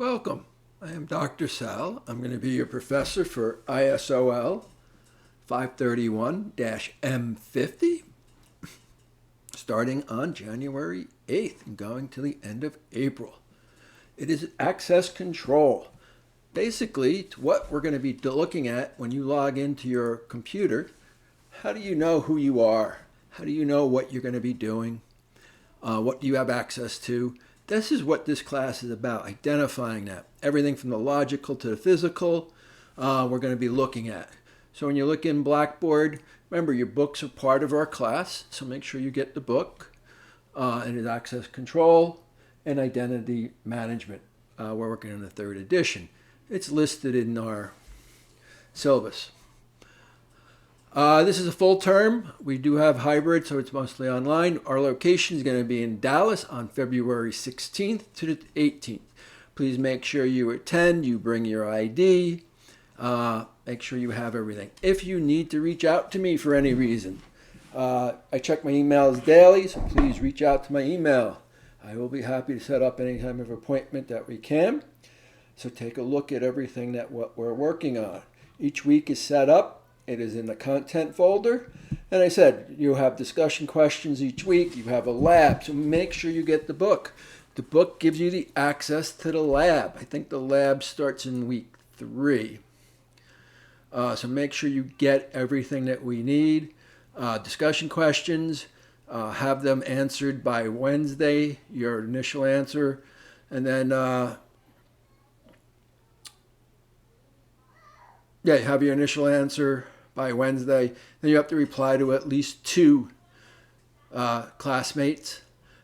Welcome. I am Dr. Sal. I'm going to be your professor for ISOL 531-M50 starting on January 8th and going to the end of April. It is access control. Basically, it's what we're going to be looking at when you log into your computer. How do you know who you are? How do you know what you're going to be doing? What do you have access to? This is what this class is about, identifying that. Everything from the logical to the physical, we're going to be looking at. So when you look in Blackboard, remember your books are part of our class, so make sure you get the book. And it's access control and identity management. We're working on the 3rd edition. It's listed in our syllabus. This is a full term. We do have hybrid, so it's mostly online. Our location is going to be in Dallas on February 16th to the 18th. Please make sure you attend, you bring your ID, make sure you have everything. If you need to reach out to me for any reason, I check my emails daily, so please reach out to my email. I will be happy to set up any kind of appointment that we can. So take a look at everything that what we're working on. Each week is set up. It is in the content folder. And I said, you have discussion questions each week. You have a lab. So make sure you get the book. The book gives you the access to the lab. I think the lab starts in week 3. So make sure you get everything that we need. Discussion questions. Have them answered by Wednesday, your initial answer. And then have your initial answer by Wednesday. Then you have to reply to at least 2 classmates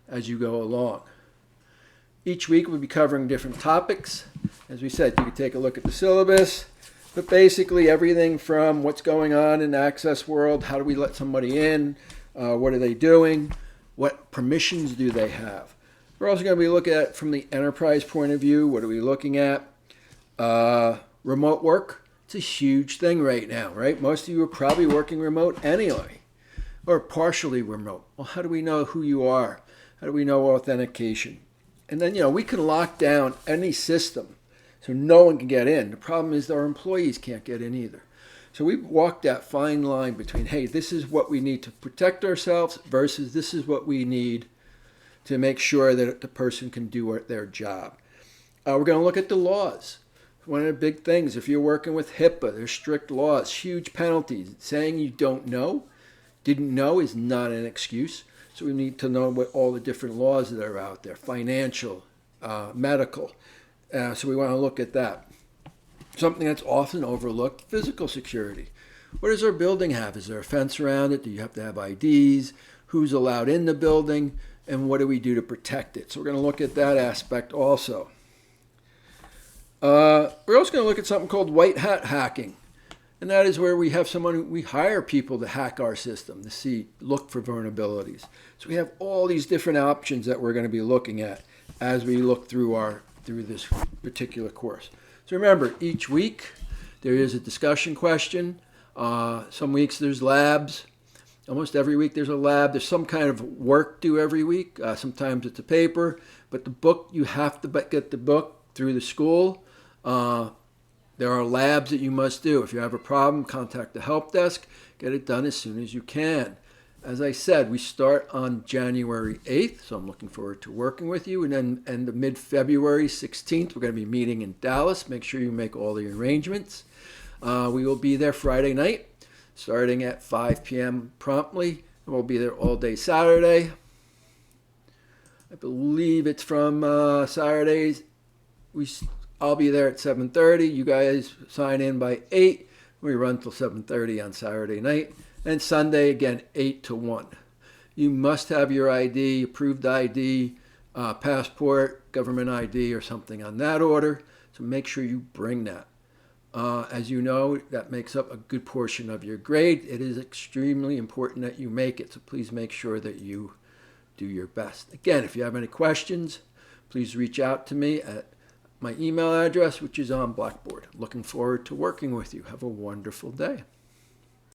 as you go along. Each week we'll be covering different topics. As we said, you can take a look at the syllabus, but basically everything from what's going on in the access world, how do we let somebody in, what are they doing, what permissions do they have. We're also going to be looking at from the enterprise point of view, what are we looking at? Remote work. It's a huge thing right now, right? Most of you are probably working remote anyway, or partially remote. Well, how do we know who you are? How do we know authentication? And then, we can lock down any system so no one can get in. The problem is our employees can't get in either. So we've walked that fine line between, hey, this is what we need to protect ourselves versus this is what we need to make sure that the person can do their job. We're going to look at the laws. One of the big things, if you're working with HIPAA, there's strict laws, huge penalties. Saying you didn't know is not an excuse. So we need to know what all the different laws that are out there, financial, medical. So we want to look at that. Something that's often overlooked, physical security. What does our building have? Is there a fence around it? Do you have to have IDs? Who's allowed in the building? And what do we do to protect it? So we're going to look at that aspect also. We're also going to look at something called white hat hacking. And that is where we have we hire people to hack our system, to look for vulnerabilities. So we have all these different options that we're going to be looking at as we look through this particular course. So remember, each week there is a discussion question. Some weeks there's labs. Almost every week there's a lab. There's some kind of work due every week. Sometimes it's a paper. But the book, you have to get the book through the school. There are labs that you must do. If you have a problem, contact the help desk. Get it done as soon as you can. As I said, we start on January 8th, so I'm looking forward to working with you. And then the mid-February 16th, we're going to be meeting in Dallas. Make sure you make all the arrangements. We will be there Friday night, starting at 5 p.m. promptly. And we'll be there all day Saturday. I believe it's from Saturdays. I'll be there at 7:30. You guys sign in by 8. We run till 7:30 on Saturday night. And Sunday, again, 8 to 1. You must have your ID, approved ID, passport, government ID, or something on that order. So make sure you bring that. As you know, that makes up a good portion of your grade. It is extremely important that you make it. So please make sure that you do your best. Again, if you have any questions, please reach out to me at my email address, which is on Blackboard. Looking forward to working with you. Have a wonderful day.